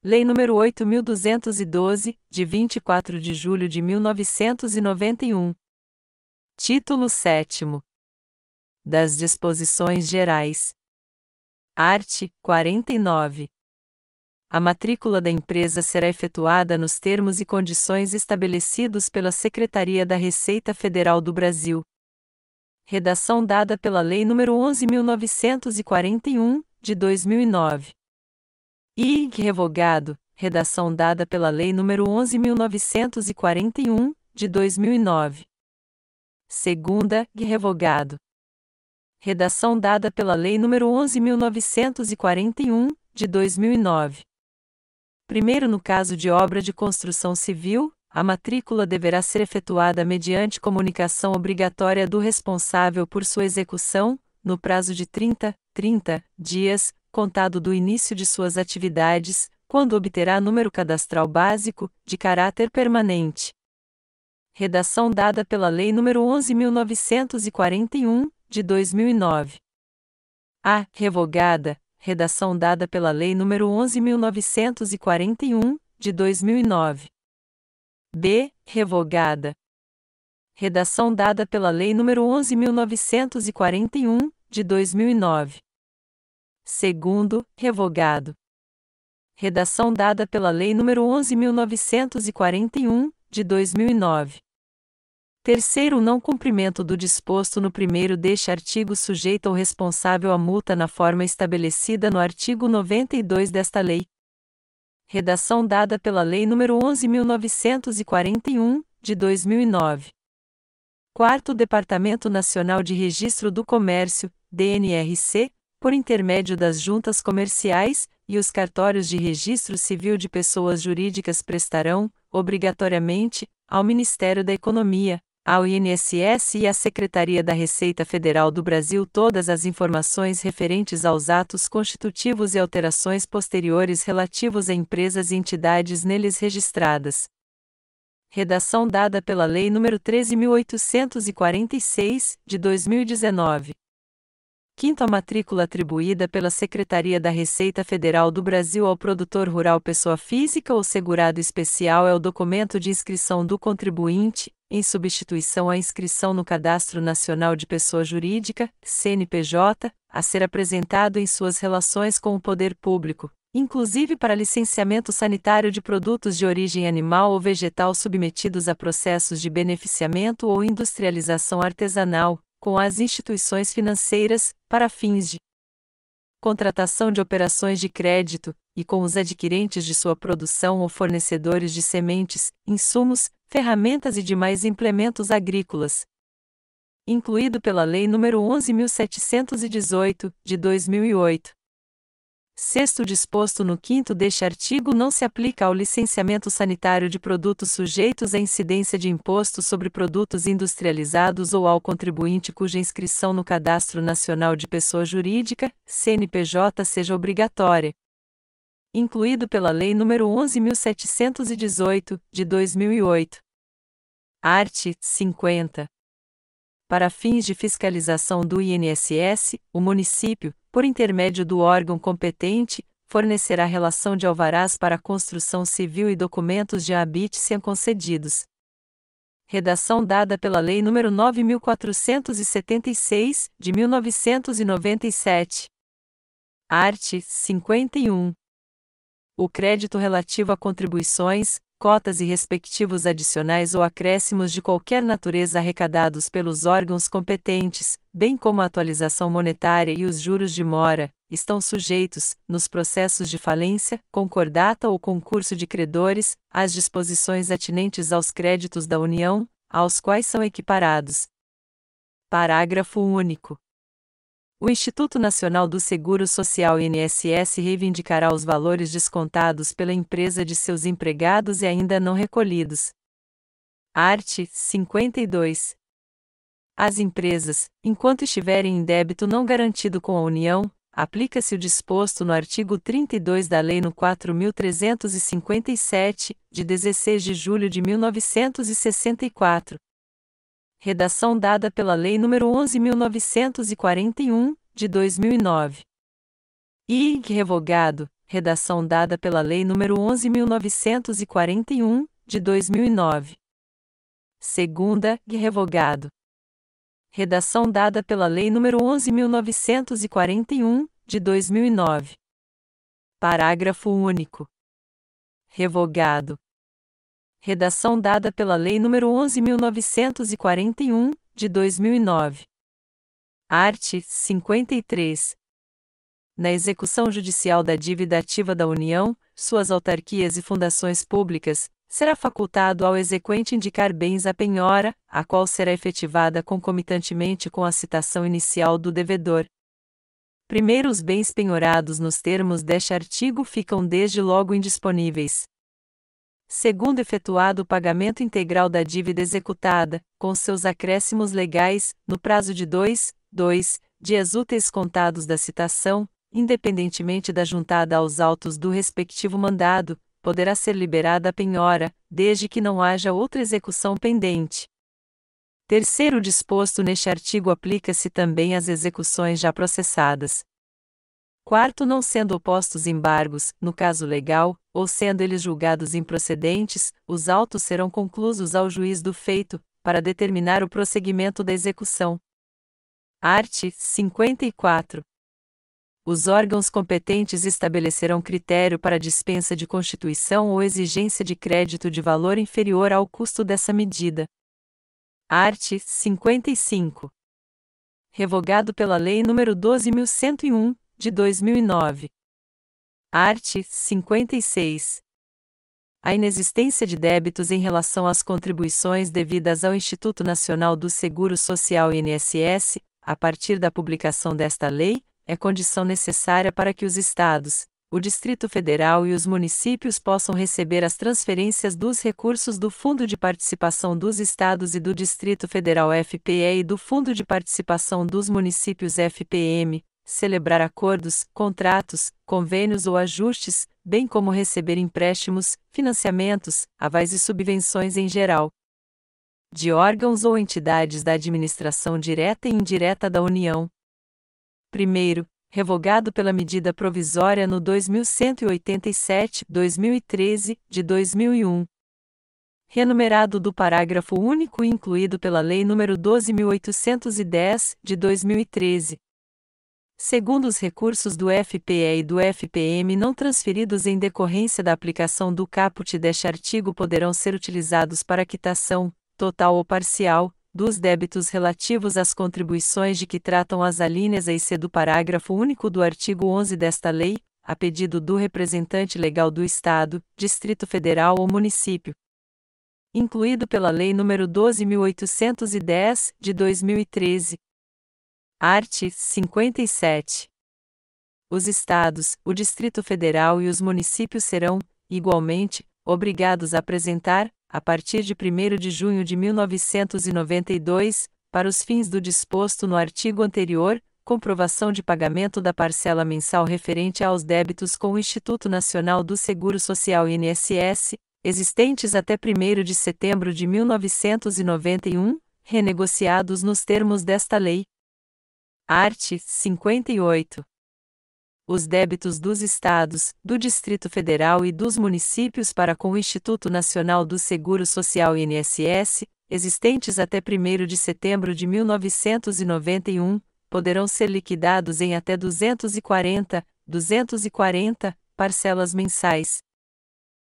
Lei nº 8.212, de 24 de julho de 1991. Título 7º. Das Disposições Gerais. Art. 49. A matrícula da empresa será efetuada nos termos e condições estabelecidos pela Secretaria da Receita Federal do Brasil. Redação dada pela Lei nº 11.941, de 2009. I. Revogado. Redação dada pela Lei nº 11.941, de 2009. Segunda. Revogado. Redação dada pela Lei nº 11.941, de 2009. Primeiro, no caso de obra de construção civil, a matrícula deverá ser efetuada mediante comunicação obrigatória do responsável por sua execução, no prazo de 30 dias, contado do início de suas atividades, quando obterá número cadastral básico, de caráter permanente. Redação dada pela Lei nº 11.941, de 2009. A. Revogada. Redação dada pela Lei nº 11.941, de 2009. B. Revogada. Redação dada pela Lei nº 11.941, de 2009. Segundo. Revogado. Redação dada pela Lei nº 11.941, de 2009. Terceiro, o não cumprimento do disposto no primeiro deste artigo sujeita o responsável à multa na forma estabelecida no artigo 92 desta lei. Redação dada pela Lei nº 11.941, de 2009. Quarto, o Departamento Nacional de Registro do Comércio, DNRC, por intermédio das juntas comerciais, e os cartórios de registro civil de pessoas jurídicas prestarão, obrigatoriamente, ao Ministério da Economia, ao INSS e à Secretaria da Receita Federal do Brasil todas as informações referentes aos atos constitutivos e alterações posteriores relativos a empresas e entidades neles registradas. Redação dada pela Lei nº 13.846, de 2019. Quinto, a matrícula atribuída pela Secretaria da Receita Federal do Brasil ao produtor rural pessoa física ou segurado especial é o documento de inscrição do contribuinte, em substituição à inscrição no Cadastro Nacional de Pessoa Jurídica, CNPJ, a ser apresentado em suas relações com o poder público, inclusive para licenciamento sanitário de produtos de origem animal ou vegetal submetidos a processos de beneficiamento ou industrialização artesanal, com as instituições financeiras, para fins de contratação de operações de crédito, e com os adquirentes de sua produção ou fornecedores de sementes, insumos, ferramentas e demais implementos agrícolas. Incluído pela Lei nº 11.718, de 2008. Sexto, disposto no quinto deste artigo não se aplica ao licenciamento sanitário de produtos sujeitos à incidência de imposto sobre produtos industrializados ou ao contribuinte cuja inscrição no Cadastro Nacional de Pessoa Jurídica, CNPJ, seja obrigatória. Incluído pela Lei nº 11.718, de 2008. Art. 50. Para fins de fiscalização do INSS, o município, por intermédio do órgão competente, fornecerá relação de alvarás para a construção civil e documentos de habitem concedidos. Redação dada pela Lei nº 9.476, de 1997. Art. 51. O crédito relativo a contribuições, cotas e respectivos adicionais ou acréscimos de qualquer natureza arrecadados pelos órgãos competentes, bem como a atualização monetária e os juros de mora, estão sujeitos, nos processos de falência, concordata ou concurso de credores, às disposições atinentes aos créditos da União, aos quais são equiparados. Parágrafo único. O Instituto Nacional do Seguro Social INSS reivindicará os valores descontados pela empresa de seus empregados e ainda não recolhidos. Art. 52. Às empresas, enquanto estiverem em débito não garantido com a União, aplica-se o disposto no artigo 32 da Lei nº 4.357, de 16 de julho de 1964. Redação dada pela Lei nº 11.941, de 2009. I. Revogado. Redação dada pela Lei nº 11.941, de 2009. Segunda, revogado. Redação dada pela Lei nº 11.941, de 2009. Parágrafo único. Revogado. Redação dada pela Lei nº 11.941, de 2009. Art. 53. Na execução judicial da dívida ativa da União, suas autarquias e fundações públicas, será facultado ao exequente indicar bens à penhora, a qual será efetivada concomitantemente com a citação inicial do devedor. Primeiro, os bens penhorados nos termos deste artigo ficam desde logo indisponíveis. Segundo, efetuado o pagamento integral da dívida executada, com seus acréscimos legais, no prazo de 2 dias úteis contados da citação, independentemente da juntada aos autos do respectivo mandado, poderá ser liberada a penhora, desde que não haja outra execução pendente. Terceiro, o disposto neste artigo aplica-se também às execuções já processadas. Quarto, não sendo opostos embargos, no caso legal, ou sendo eles julgados improcedentes, os autos serão conclusos ao juiz do feito, para determinar o prosseguimento da execução. Art. 54. Os órgãos competentes estabelecerão critério para dispensa de constituição ou exigência de crédito de valor inferior ao custo dessa medida. Art. 55. Revogado pela Lei nº 12.101, de 2009. Art. 56. A inexistência de débitos em relação às contribuições devidas ao Instituto Nacional do Seguro Social INSS, a partir da publicação desta lei, é condição necessária para que os Estados, o Distrito Federal e os municípios possam receber as transferências dos recursos do Fundo de Participação dos Estados e do Distrito Federal FPE e do Fundo de Participação dos Municípios FPM, celebrar acordos, contratos, convênios ou ajustes, bem como receber empréstimos, financiamentos, avais e subvenções em geral, de órgãos ou entidades da administração direta e indireta da União. Primeiro, revogado pela medida provisória no 2187/2013, de 2001. Renumerado do parágrafo único e incluído pela Lei nº 12.810, de 2013. Segundo, os recursos do FPE e do FPM não transferidos em decorrência da aplicação do caput deste artigo poderão ser utilizados para quitação, total ou parcial, dos débitos relativos às contribuições de que tratam as alíneas A e C do parágrafo único do artigo 11 desta lei, a pedido do representante legal do Estado, Distrito Federal ou município. Incluído pela Lei nº 12.810, de 2013. Art. 57. Os Estados, o Distrito Federal e os municípios serão, igualmente, obrigados a apresentar, a partir de 1º de junho de 1992, para os fins do disposto no artigo anterior, comprovação de pagamento da parcela mensal referente aos débitos com o Instituto Nacional do Seguro Social INSS, existentes até 1º de setembro de 1991, renegociados nos termos desta lei. Art. 58. Os débitos dos Estados, do Distrito Federal e dos municípios para com o Instituto Nacional do Seguro Social INSS, existentes até 1º de setembro de 1991, poderão ser liquidados em até 240 parcelas mensais.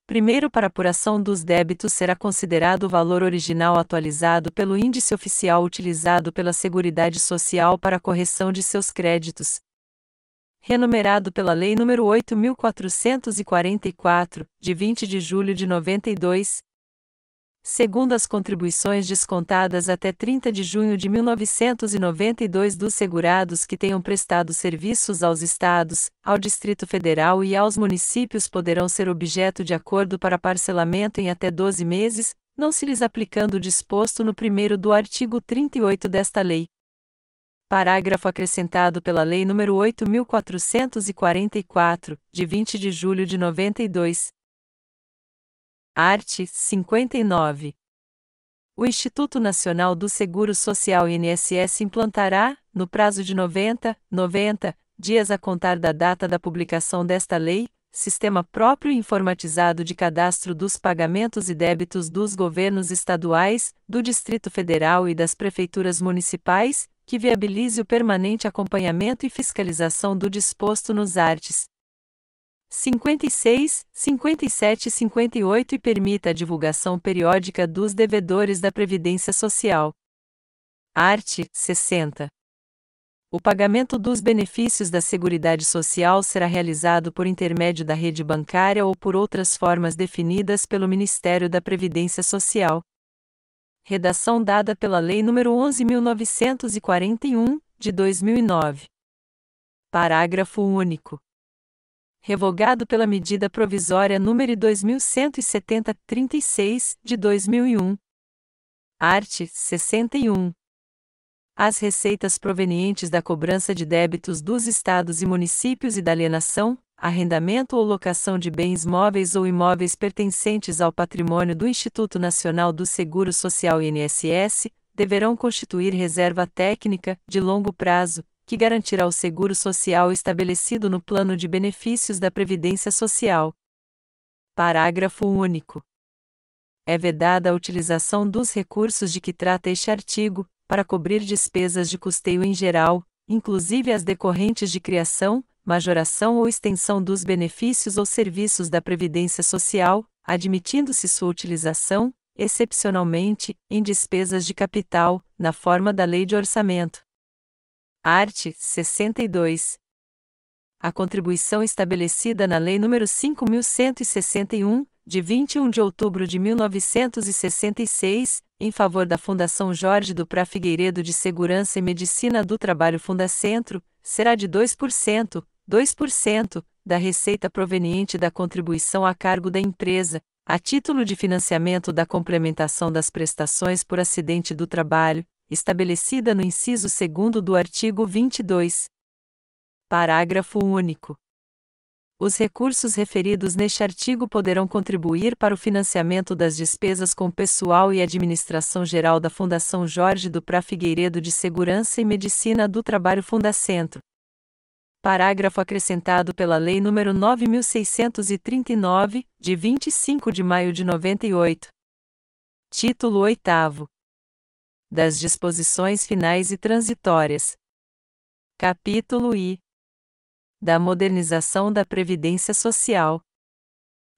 Primeiro, para apuração dos débitos será considerado o valor original atualizado pelo índice oficial utilizado pela Seguridade Social para a correção de seus créditos. Renumerado pela Lei nº 8.444, de 20 de julho de 92. Segundo, as contribuições descontadas até 30 de junho de 1992 dos segurados que tenham prestado serviços aos Estados, ao Distrito Federal e aos municípios poderão ser objeto de acordo para parcelamento em até 12 meses, não se lhes aplicando o disposto no primeiro do artigo 38 desta lei. Parágrafo acrescentado pela Lei nº 8.444, de 20 de julho de 92. Art. 59. O Instituto Nacional do Seguro Social INSS implantará, no prazo de 90 dias a contar da data da publicação desta lei, Sistema próprio e informatizado de cadastro dos pagamentos e débitos dos governos estaduais, do Distrito Federal e das prefeituras municipais, que viabilize o permanente acompanhamento e fiscalização do disposto nos arts. 56, 57 e 58 e permita a divulgação periódica dos devedores da Previdência Social. Art. 60. O pagamento dos benefícios da Seguridade Social será realizado por intermédio da rede bancária ou por outras formas definidas pelo Ministério da Previdência Social. Redação dada pela Lei nº 11.941, de 2009. Parágrafo único. Revogado pela Medida Provisória nº 2170-36, de 2001. Art. 61. As receitas provenientes da cobrança de débitos dos estados e municípios e da alienação, arrendamento ou locação de bens móveis ou imóveis pertencentes ao patrimônio do Instituto Nacional do Seguro Social INSS, deverão constituir reserva técnica, de longo prazo, que garantirá o seguro social estabelecido no Plano de Benefícios da Previdência Social. Parágrafo único. É vedada a utilização dos recursos de que trata este artigo, para cobrir despesas de custeio em geral, inclusive as decorrentes de criação, majoração ou extensão dos benefícios ou serviços da Previdência Social, admitindo-se sua utilização, excepcionalmente, em despesas de capital, na forma da Lei de Orçamento. Art. 62. A contribuição estabelecida na Lei nº 5.161, de 21 de outubro de 1966, em favor da Fundação Jorge Duprá Figueiredo de Segurança e Medicina do Trabalho Fundacentro, será de 2%, da receita proveniente da contribuição a cargo da empresa, a título de financiamento da complementação das prestações por acidente do trabalho, estabelecida no inciso 2º do artigo 22. Parágrafo único. Os recursos referidos neste artigo poderão contribuir para o financiamento das despesas com pessoal e administração geral da Fundação Jorge Duprá Figueiredo de Segurança e Medicina do Trabalho Fundacentro. Parágrafo acrescentado pela Lei nº 9.639, de 25 de maio de 98. Título 8º. Das disposições finais e transitórias. Capítulo I. Da modernização da Previdência Social.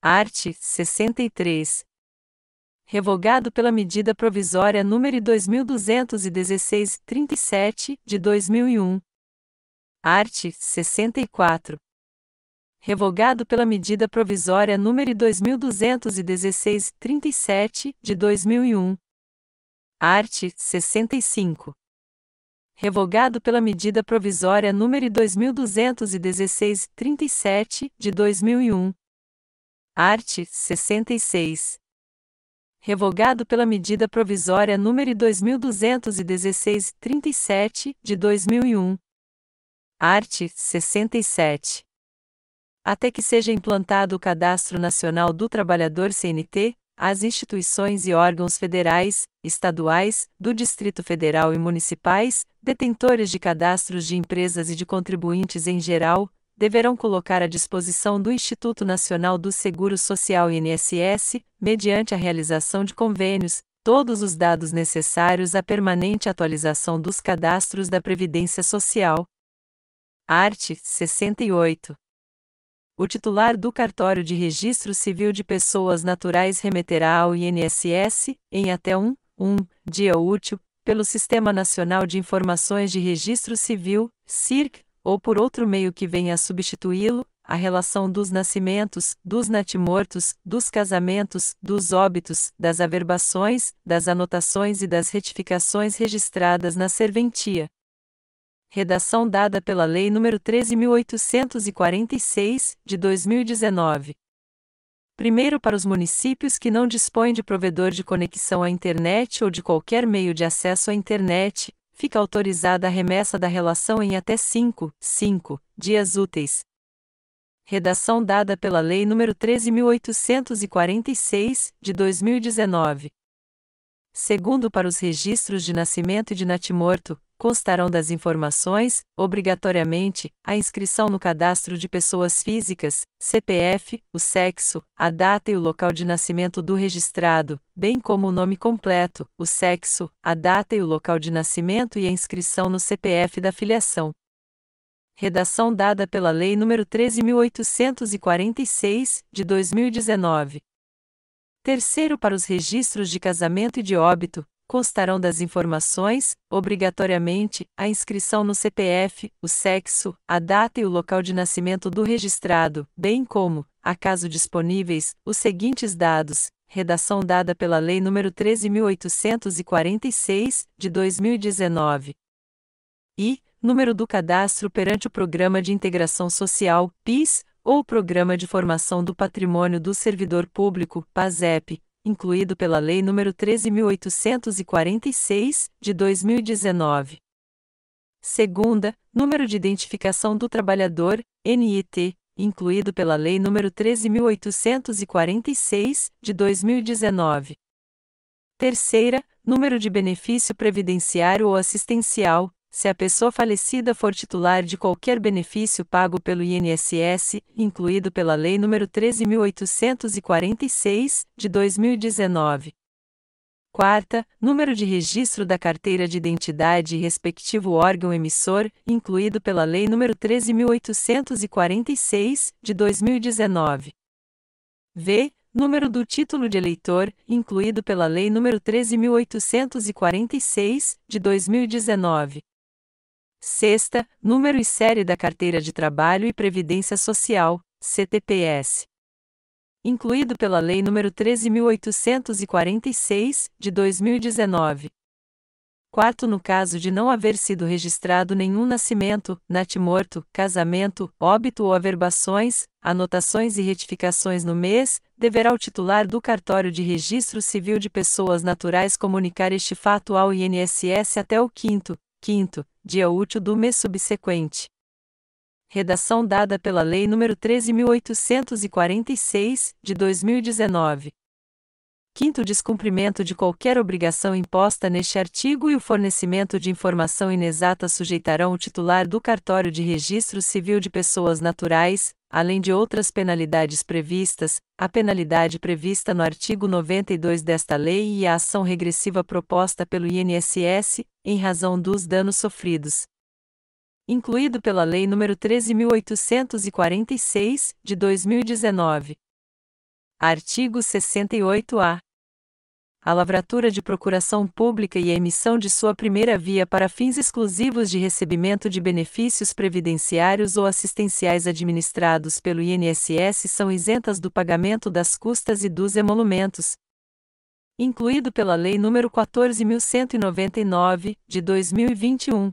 Art. 63. Revogado pela Medida Provisória nº 2216-37, de 2001. Art. 64. Revogado pela Medida Provisória nº 2216-37, de 2001. Art. 65. Revogado pela Medida Provisória nº 2216-37, de 2001. Art. 66. Revogado pela Medida Provisória nº 2216-37, de 2001. Art. 67. Até que seja implantado o Cadastro Nacional do Trabalhador CNT, as instituições e órgãos federais, estaduais, do Distrito Federal e municipais, detentores de cadastros de empresas e de contribuintes em geral, deverão colocar à disposição do Instituto Nacional do Seguro Social INSS, mediante a realização de convênios, todos os dados necessários à permanente atualização dos cadastros da Previdência Social. Art. 68. O titular do cartório de registro civil de pessoas naturais remeterá ao INSS, em até um dia útil, pelo Sistema Nacional de Informações de Registro Civil, SIRC, ou por outro meio que venha a substituí-lo, a relação dos nascimentos, dos natimortos, dos casamentos, dos óbitos, das averbações, das anotações e das retificações registradas na serventia. Redação dada pela Lei nº 13.846, de 2019. Primeiro, para os municípios que não dispõem de provedor de conexão à internet ou de qualquer meio de acesso à internet, fica autorizada a remessa da relação em até 5 dias úteis. Redação dada pela Lei nº 13.846, de 2019. Segundo, para os registros de nascimento e de natimorto, constarão das informações, obrigatoriamente, a inscrição no cadastro de pessoas físicas, CPF, o sexo, a data e o local de nascimento do registrado, bem como o nome completo, o sexo, a data e o local de nascimento e a inscrição no CPF da filiação. Redação dada pela Lei nº 13.846, de 2019. Terceiro, para os registros de casamento e de óbito, constarão das informações, obrigatoriamente, a inscrição no CPF, o sexo, a data e o local de nascimento do registrado, bem como, a caso disponíveis, os seguintes dados. Redação dada pela Lei nº 13.846, de 2019. E, número do cadastro perante o Programa de Integração Social, PIS, ou Programa de Formação do Patrimônio do Servidor Público, PASEP, incluído pela Lei nº 13.846, de 2019. Segunda, número de identificação do trabalhador, NIT, incluído pela Lei nº 13.846, de 2019. Terceira, número de benefício previdenciário ou assistencial, se a pessoa falecida for titular de qualquer benefício pago pelo INSS, incluído pela Lei nº 13.846, de 2019. Quarta, número de registro da carteira de identidade e respectivo órgão emissor, incluído pela Lei nº 13.846, de 2019. V. Número do título de eleitor, incluído pela Lei nº 13.846, de 2019. Sexta, número e série da Carteira de Trabalho e Previdência Social, CTPS. Incluído pela Lei nº 13.846, de 2019. Quarto, no caso de não haver sido registrado nenhum nascimento, natimorto, casamento, óbito ou averbações, anotações e retificações no mês, deverá o titular do cartório de registro civil de pessoas naturais comunicar este fato ao INSS até o quinto dia útil do mês subsequente. Redação dada pela Lei nº 13.846, de 2019. Quinto, descumprimento de qualquer obrigação imposta neste artigo e o fornecimento de informação inexata sujeitarão o titular do cartório de registro civil de pessoas naturais, além de outras penalidades previstas, a penalidade prevista no artigo 92 desta lei e a ação regressiva proposta pelo INSS, em razão dos danos sofridos. Incluído pela Lei nº 13.846, de 2019. Artigo 68-A. A lavratura de procuração pública e a emissão de sua primeira via para fins exclusivos de recebimento de benefícios previdenciários ou assistenciais administrados pelo INSS são isentas do pagamento das custas e dos emolumentos. Incluído pela Lei nº 14.199, de 2021.